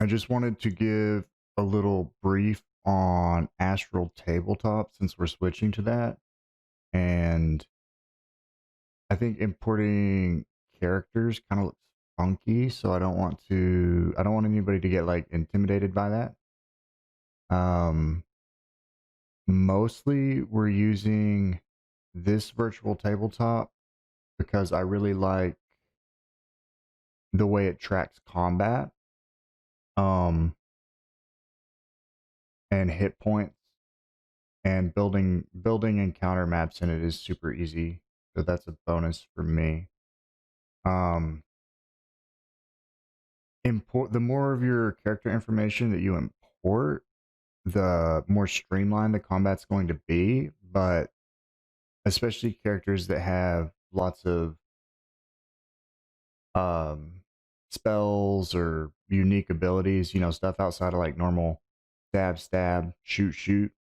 just wanted to give a little brief on Astral Tabletop since we're switching to that. And I think importing characters kind of looks funky, so I don't want anybody to get like intimidated by that. Mostly we're using this virtual tabletop because I really like the way it tracks combat. And hit points, and building encounter maps in it is super easy, so that's a bonus for me. Import the more of your character information that you import, the more streamlined the combat's going to be, but especially characters that have lots of spells or unique abilities, you know, stuff outside of like normal stab, shoot.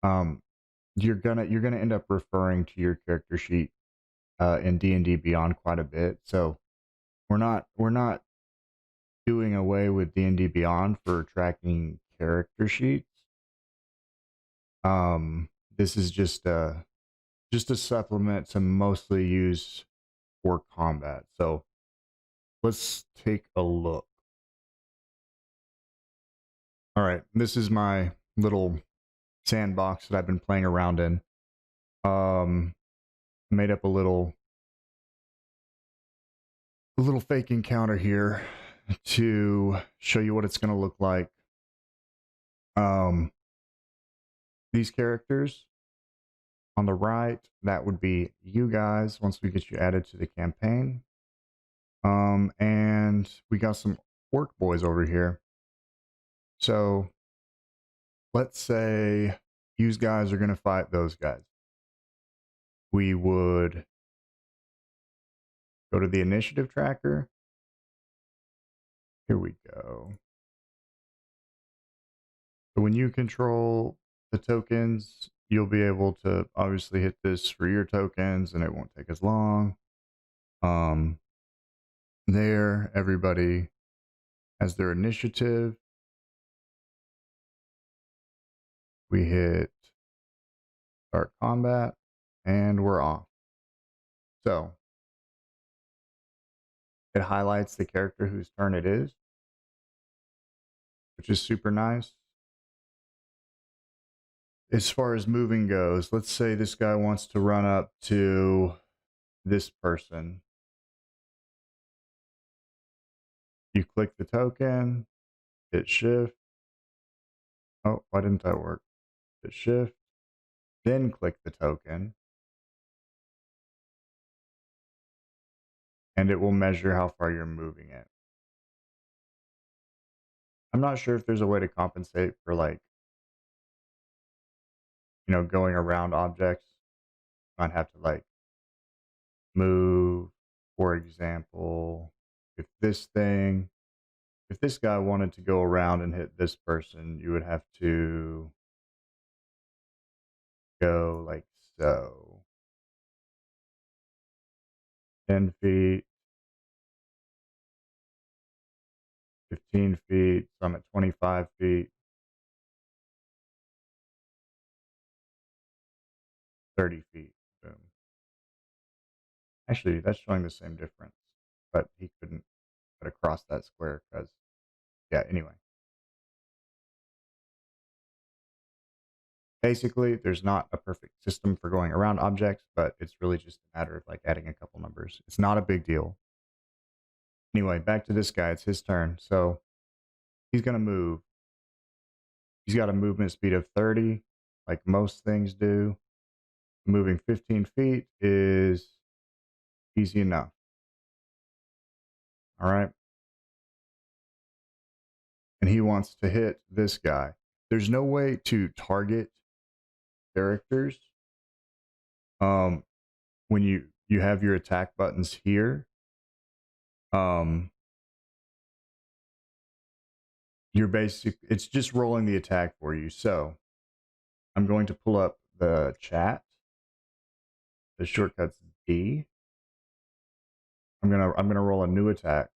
Um, you're gonna end up referring to your character sheet in D&D Beyond quite a bit. So we're not doing away with D&D Beyond for tracking character sheets. This is just a supplement to mostly use for combat. So let's take a look. All right, this is my little sandbox that I've been playing around in. Made up a little fake encounter here to show you what it's going to look like. These characters on the right, that would be you guys once we get you added to the campaign. And we got some orc boys over here. So let's say you guys are going to fight those guys. We would go to the initiative tracker. Here we go. So when you control the tokens, you'll be able to obviously hit this for your tokens and it won't take as long. There, everybody has their initiative. We hit start combat and we're off. So it highlights the character whose turn it is, which is super nice. As far as moving goes, let's say this guy wants to run up to this person. You click the token, hit shift. Oh, why didn't that work? Hit shift, then click the token, and it will measure how far you're moving it. I'm not sure if there's a way to compensate for, like, you know, going around objects. Might have to like move, for example, if this guy wanted to go around and hit this person, you would have to go like so. 10 feet, 15 feet, so I'm at 25 feet, 30 feet, boom. Actually, that's showing the same difference, but he couldn't get across that square because, yeah, anyway. Basically, there's not a perfect system for going around objects, but it's really just a matter of like adding a couple numbers. It's not a big deal. Anyway, back to this guy. It's his turn. So he's going to move. He's got a movement speed of 30, like most things do. Moving 15 feet is easy enough. All right. And he wants to hit this guy. There's no way to target characters. When you have your attack buttons here, it's just rolling the attack for you. So I'm going to pull up the chat. The shortcut's D. I'm gonna roll a new attack.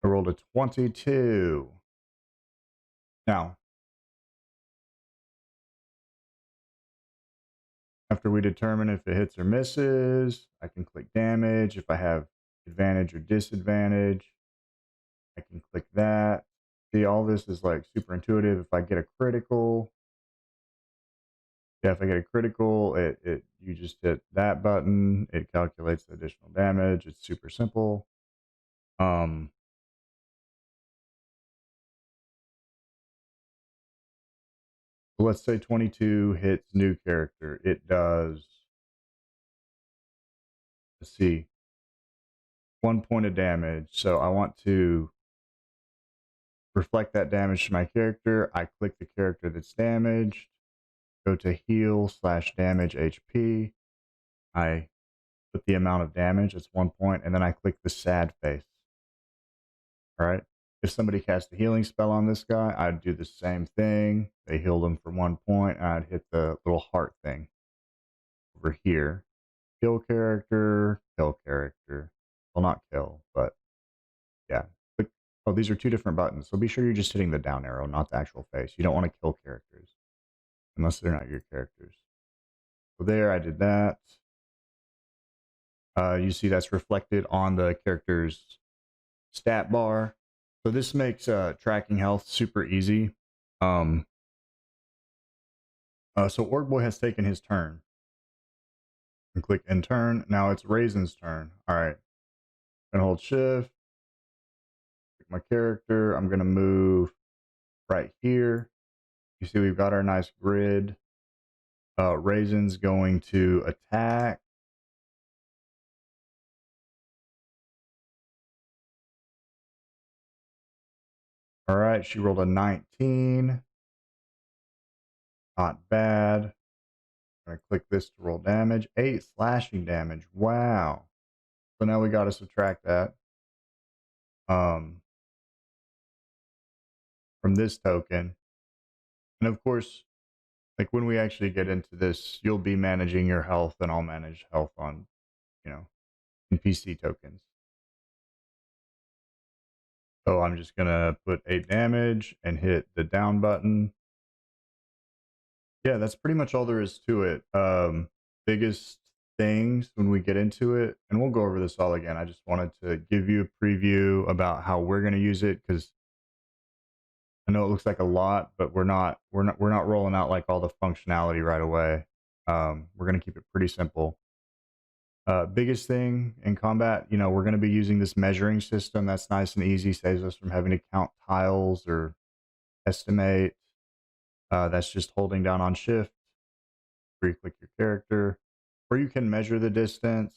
I rolled a 22. Now, after we determine if it hits or misses, I can click damage. If I have advantage or disadvantage, I can click that. See, all this is like super intuitive. If I get a critical, yeah, if I get a critical, you just hit that button. It calculates the additional damage. It's super simple. Um, let's say 22 hits new character. It does, let's see, 1 point of damage. So I want to reflect that damage to my character. I click the character that's damaged, go to heal / damage HP. I put the amount of damage, it's 1 point, and then I click the sad face. All right. If somebody cast a healing spell on this guy, I'd do the same thing. They healed him for 1 point, and I'd hit the little heart thing over here. Kill character, kill character. Well, not kill, but yeah. Click. Oh, these are two different buttons. So be sure you're just hitting the down arrow, not the actual face. You don't want to kill characters unless they're not your characters. So there, I did that. You see that's reflected on the character's stat bar. So this makes tracking health super easy. So Orc Boy has taken his turn. And click end turn. Now it's Raisin's turn. All right. I'm gonna hold shift. Pick my character. I'm gonna move right here. You see we've got our nice grid. Raisin's going to attack. All right, she rolled a 19. Not bad. I'm gonna click this to roll damage. 8 slashing damage. Wow. So now we gotta subtract that from this token. And of course, like when we actually get into this, you'll be managing your health and I'll manage health on, you know, NPC tokens. So I'm just gonna put 8 damage and hit the down button. Yeah, that's pretty much all there is to it. Biggest things when we get into it, and we'll go over this all again. I just wanted to give you a preview about how we're gonna use it because I know it looks like a lot, but we're not rolling out like all the functionality right away. We're gonna keep it pretty simple. Biggest thing in combat, we're going to be using this measuring system. That's nice and easy, saves us from having to count tiles or estimate. That's just holding down on shift where you click your character, or you can measure the distance.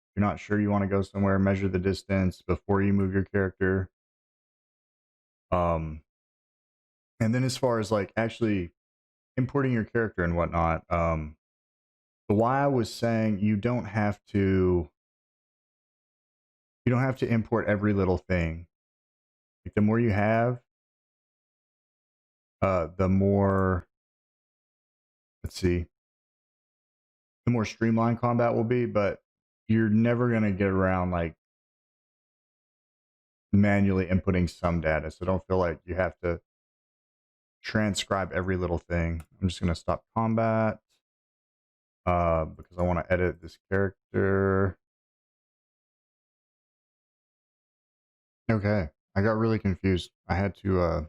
If you're not sure you want to go somewhere, measure the distance before you move your character. Um, and then as far as like actually importing your character and whatnot, the why I was saying you don't have to import every little thing. Like the more you have, the more, let's see, the more streamlined combat will be, but you're never going to get around like manually inputting some data. So don't feel like you have to transcribe every little thing. I'm just going to stop combat because I want to edit this character. Okay. I got really confused. I had to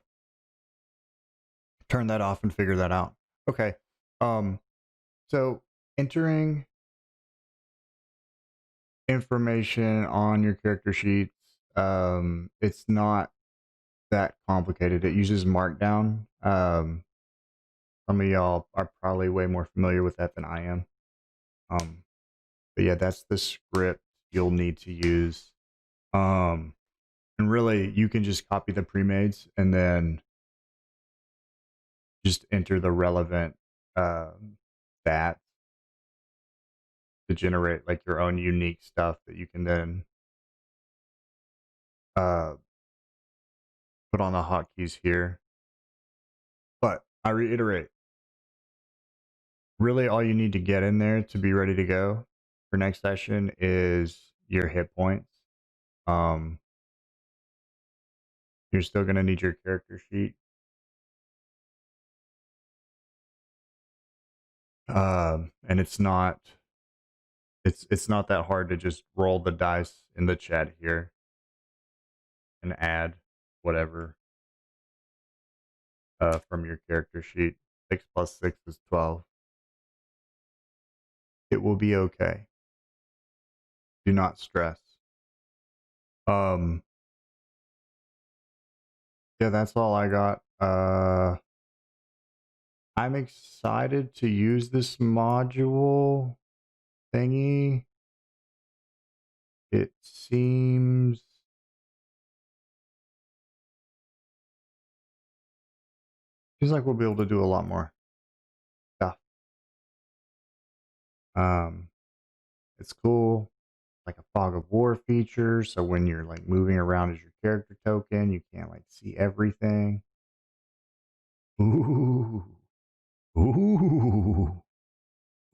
turn that off and figure that out. Okay. So entering information on your character sheets, it's not that complicated. It uses Markdown. Some of y'all are probably way more familiar with that than I am. But yeah, that's the script you'll need to use. And really, you can just copy the pre-mades and then just enter the relevant stats to generate like your own unique stuff that you can then uh, put on the hotkeys here. But I reiterate, really all you need to get in there to be ready to go for next session is your hit points. Um, You're still gonna need your character sheet. And it's not not that hard to just roll the dice in the chat here and add whatever from your character sheet. 6 plus 6 is 12. It will be okay. Do not stress. Um, yeah, that's all I got. I'm excited to use this module thingy. It seems like we'll be able to do a lot more stuff. It's cool. Like a fog of war feature, so when you're like moving around as your character token, you can't like see everything. Ooh. Ooh.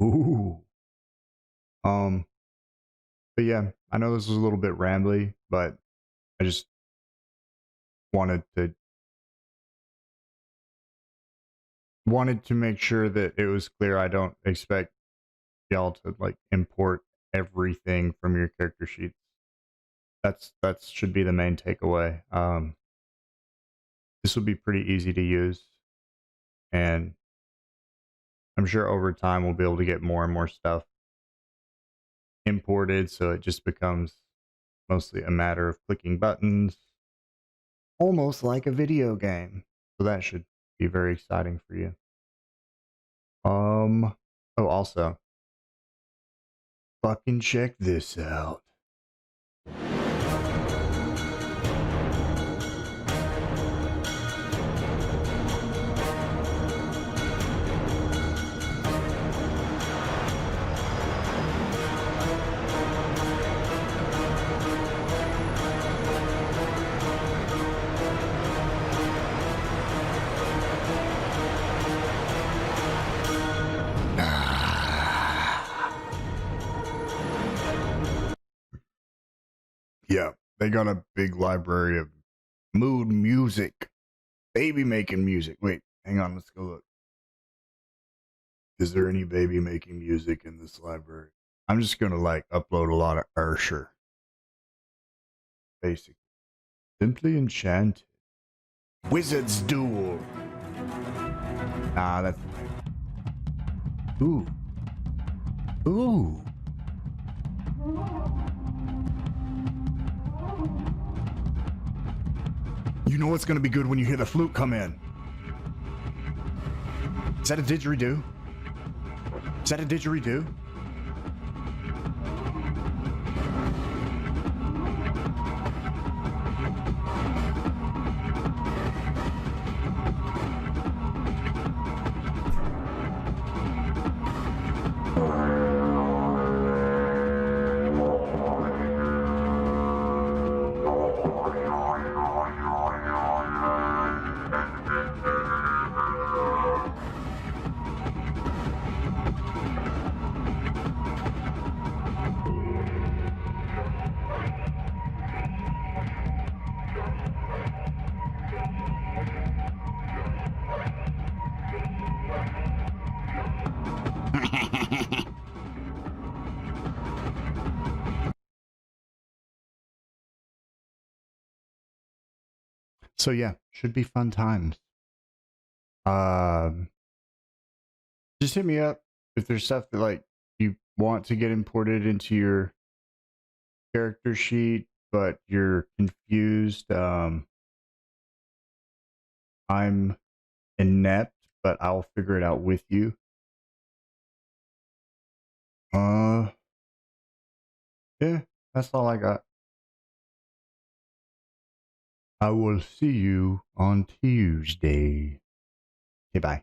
Ooh. But yeah, I know this was a little bit rambly, but I just wanted to make sure that it was clear. I don't expect y'all to like import everything from your character sheets. That should be the main takeaway. This will be pretty easy to use, and I'm sure over time we'll be able to get more and more stuff imported, so it just becomes mostly a matter of clicking buttons, almost like a video game. So that should be very exciting for you. Oh, also, fucking check this out. Yeah, they got a big library of mood music, baby making music. Wait, hang on, let's go look. Is there any baby making music in this library? I'm just gonna like upload a lot of Ursher. Basically. Simply Enchanted. Wizard's Duel. Nah, that's... Ooh. Ooh. You know what's gonna be good when you hear the flute come in? Is that a didgeridoo? Is that a didgeridoo? So yeah, should be fun times. Just hit me up if there's stuff that like you want to get imported into your character sheet, but you're confused. I'm inept, but I'll figure it out with you. Yeah, that's all I got. I will see you on Tuesday. Okay, bye.